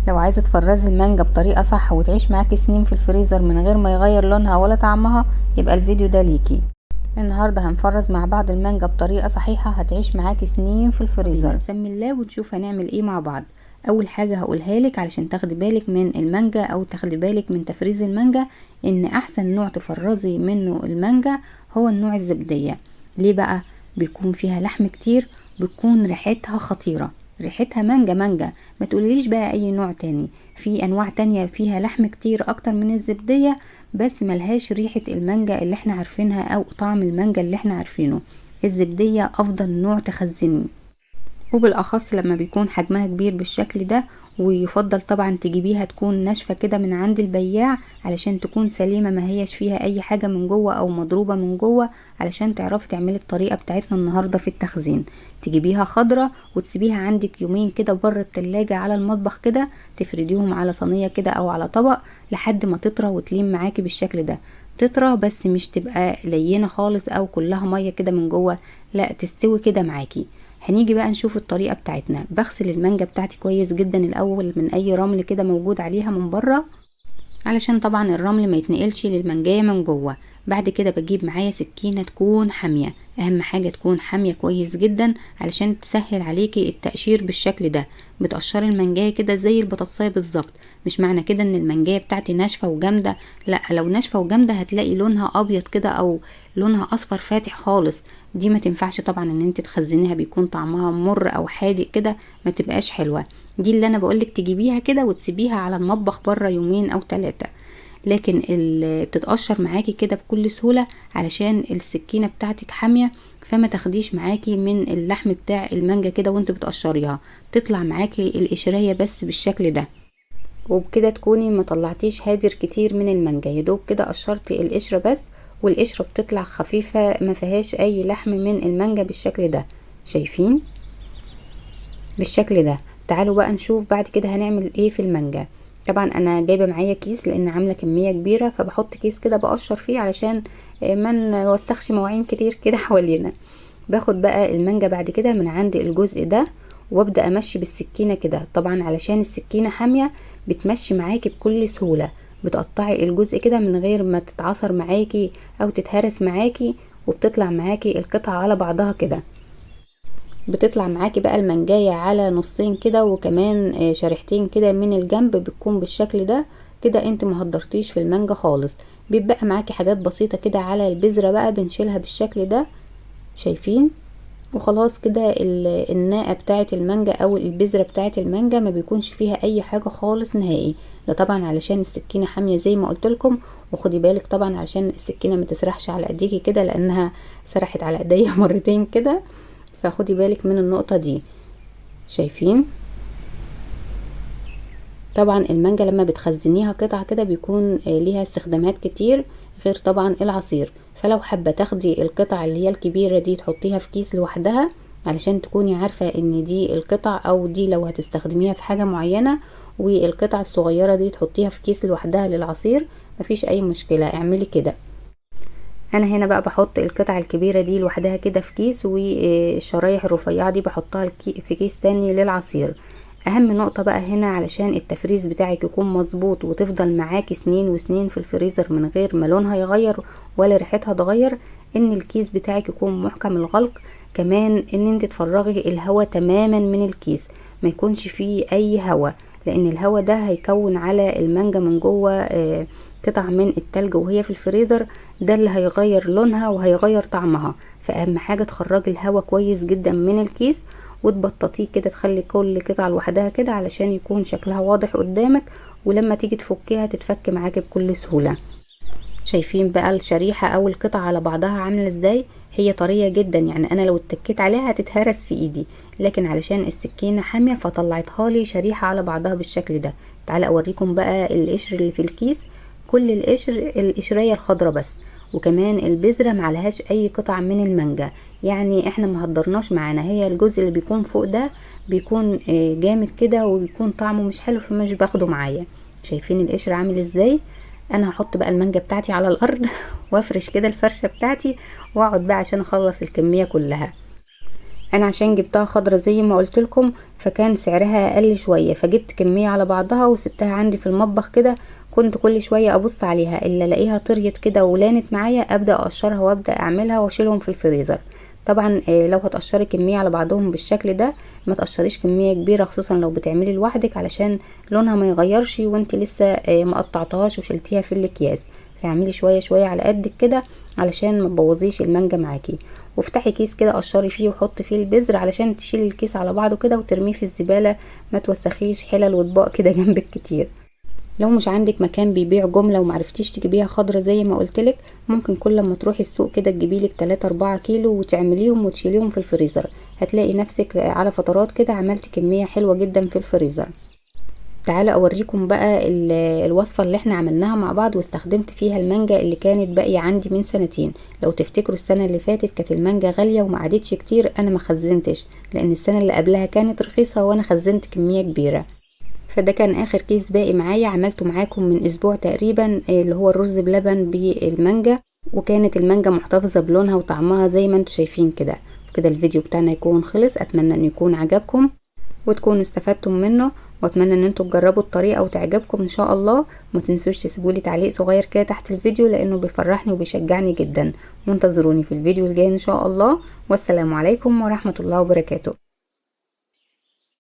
لو عايزة تفرزي المانجا بطريقة صح وتعيش معاكي سنين في الفريزر من غير ما يغير لونها ولا طعمها، يبقى الفيديو ده ليكي. النهاردة هنفرز مع بعض المانجا بطريقة صحيحة هتعيش معاكي سنين في الفريزر. نسمي الله ونشوف هنعمل ايه مع بعض. اول حاجة هقولها لك علشان تاخدي بالك من المانجا او تاخدي بالك من تفريز المانجا، ان احسن نوع تفرزي منه المانجا هو النوع الزبدية. ليه بقى؟ بيكون فيها لحم كتير، بتكون ريحتها خطيرة، ريحتها مانجا مانجا. ما تقوليليش بقى اي نوع تاني، في انواع تانية فيها لحم كتير اكتر من الزبدية بس ملهاش ريحة المانجا اللي احنا عارفينها او طعم المانجا اللي احنا عارفينه. الزبدية افضل نوع تخزنيه، وبالاخص لما بيكون حجمها كبير بالشكل ده. ويفضل طبعا تجيبيها تكون ناشفة كده من عند البياع علشان تكون سليمة، ما هيش فيها اي حاجة من جوه او مضروبة من جوه، علشان تعرفي تعملي الطريقة بتاعتنا النهاردة في التخزين. تجيبيها خضرة وتسيبيها عندك يومين كده بره التلاجة على المطبخ كده، تفرديهم على صينية كده او على طبق لحد ما تطرى وتلين معاكي بالشكل ده. تطرى بس مش تبقى لينة خالص او كلها مية كده من جوه، لا تستوي كده معاكي. هنيجي بقى نشوف الطريقة بتاعتنا. بغسل المانجا بتاعتي كويس جدا الاول من اي رمل كده موجود عليها من بره، علشان طبعا الرمل ما يتنقلش للمانجايه من جوه. بعد كده بجيب معايا سكينة تكون حامية، اهم حاجة تكون حامية كويس جدا علشان تسهل عليكي التقشير بالشكل ده. بتقشري المانجايه كده زي البطاطسايه بالظبط. مش معنى كده ان المانجايه بتاعتي ناشفة وجامدة، لا، لو ناشفة وجامدة هتلاقي لونها ابيض كده او لونها اصفر فاتح خالص، دي ما تنفعش طبعا ان انت تخزنيها، بيكون طعمها مر او حادق كده، ما تبقاش حلوة. دي اللي انا بقولك تجيبيها كده وتسيبيها على المطبخ بره يومين او 3. لكن اللي بتتقشر معاكي كده بكل سهولة علشان السكينة بتاعتك حامية، فما تاخديش معاكي من اللحم بتاع المانجا كده وانت بتقشريها، تطلع معاكي القشرية بس بالشكل ده. وبكده تكوني ما طلعتيش هادر كتير من المانجا، يدوب كده قشرتي القشرة بس، والقشرة بتطلع خفيفة ما فيهاش اي لحم من المانجا بالشكل ده. شايفين بالشكل ده؟ تعالوا بقى نشوف بعد كده هنعمل ايه في المانجا. طبعا انا جايبه معايا كيس لان عامله كميه كبيره، فبحط كيس كده بقشر فيه علشان ما نوسخش مواعين كتير كده حوالينا. باخد بقى المانجا بعد كده من عند الجزء ده وابدا امشي بالسكينه كده، طبعا علشان السكينه حاميه بتمشي معاكي بكل سهوله. بتقطعي الجزء كده من غير ما تتعصر معاكي او تتهرس معاكي، وبتطلع معاكي القطعه على بعضها كده. بتطلع معاكي بقى المانجاية على نصين كده، وكمان شريحتين كده من الجنب، بتكون بالشكل ده. كده انت مهدرتيش في المانجا خالص. بيبقى معاكي حاجات بسيطة كده على البذرة بقى بنشيلها بالشكل ده. شايفين؟ وخلاص كده الناقة بتاعت المانجا او البذرة بتاعت المانجا ما بيكونش فيها اي حاجة خالص نهائي. ده طبعا علشان السكينة حامية زي ما قلت لكم. وخدي بالك طبعا علشان السكينة ما تسرحش على ايديكي كده، لانها سرحت على ايديا مرتين كده، فخدي بالك من النقطة دي. شايفين؟ طبعا المانجا لما بتخزنيها قطع كده بيكون ليها استخدامات كتير غير طبعا العصير. فلو حابة تاخدي القطع اللي هي الكبيرة دي تحطيها في كيس لوحدها علشان تكوني عارفة ان دي القطع، او دي لو هتستخدميها في حاجة معينة، والقطع الصغيرة دي تحطيها في كيس لوحدها للعصير، مفيش اي مشكلة، اعملي كده. انا هنا بقى بحط القطع الكبيرة دي لوحدها كده في كيس، والشرايح الرفيعة دي بحطها في كيس تاني للعصير. اهم نقطة بقى هنا علشان التفريز بتاعك يكون مظبوط وتفضل معاكي سنين وسنين في الفريزر من غير ما لونها يغير ولا ريحتها تغير، ان الكيس بتاعك يكون محكم الغلق. كمان ان انت تفرغي الهواء تماما من الكيس، ما يكونش فيه اي هواء، لان الهواء ده هيكون على المانجا من جوه قطع من التلج وهي في الفريزر، ده اللي هيغير لونها وهيغير طعمها. فاهم حاجة؟ تخرجي الهواء كويس جدا من الكيس وتبططيه كده، تخلي كل قطعة لوحدها كده علشان يكون شكلها واضح قدامك، ولما تيجي تفكيها تتفك معاكي بكل سهولة. شايفين بقى الشريحة او القطعة على بعضها عاملة ازاي؟ هي طرية جدا، يعني انا لو اتكيت عليها هتتهرس في ايدي، لكن علشان السكينة حامية فطلعتها لي شريحة على بعضها بالشكل ده. تعالى اوريكم بقى القشر اللي في الكيس. كل القشر القشرية الخضرة بس، وكمان البذرة معلهاش اي قطع من المانجا، يعني احنا مهدرناش معانا. هي الجزء اللي بيكون فوق ده بيكون جامد كده وبيكون طعمه مش حلو، فمش باخده معايا. شايفين القشر عامل ازاي؟ انا هحط بقى المانجا بتاعتي على الارض وافرش كده الفرشة بتاعتي واقعد بقى عشان اخلص الكمية كلها. انا عشان جبتها خضرة زي ما قلت لكم فكان سعرها اقل شوية، فجبت كمية على بعضها وسبتها عندي في المطبخ كده. كنت كل شوية ابص عليها الا الاقيها طريت كده ولانت معايا، ابدا اقشرها وابدا اعملها واشيلهم في الفريزر. طبعا لو هتقشري كمية على بعضهم بالشكل ده ما تقشريش كمية كبيرة، خصوصا لو بتعملي لوحدك علشان لونها ما يغيرش وانت لسه ما قطعتهاش وشلتيها في الاكياس. فاعملي شوية شوية على قدك كده علشان ما تبوظيش المانجا معاكي. وافتحي كيس كده قشري فيه وحطي فيه البذر علشان تشيلي الكيس على بعضه كده وترميه في الزبالة، ما توسخيش حلل واطباق كده جنبك كتير. لو مش عندك مكان بيبيع جملة ومعرفتيش تجيبيها خضرة زي ما قلتلك، ممكن كل ما تروحي السوق كده تجيبيلك 3-4 كيلو وتعمليهم وتشيليهم في الفريزر. هتلاقي نفسك على فترات كده عملتي كمية حلوة جدا في الفريزر. تعالى اوريكم بقى الوصفة اللي احنا عملناها مع بعض واستخدمت فيها المانجا اللي كانت باقية عندي من سنتين. لو تفتكروا السنة اللي فاتت كانت المانجا غالية وما عادتش كتير، انا ما خزنتش لان السنة اللي قبلها كانت رخيصة وانا خزنت كمية كبيرة. فده كان اخر كيس باقي معايا، عملته معاكم من اسبوع تقريبا، اللي هو الرز بلبن بالمانجا، وكانت المانجا محتفظة بلونها وطعمها زي ما انتم شايفين كده. وكده الفيديو بتاعنا يكون خلص. اتمنى ان يكون عجبكم وتكونوا استفدتم منه، واتمنى ان انتوا تجربوا الطريقه وتعجبكم ان شاء الله. وما تنسوش تسيبولي تعليق صغير كده تحت الفيديو لانه بيفرحني وبيشجعني جدا. وانتظروني في الفيديو الجاي ان شاء الله. والسلام عليكم ورحمه الله وبركاته.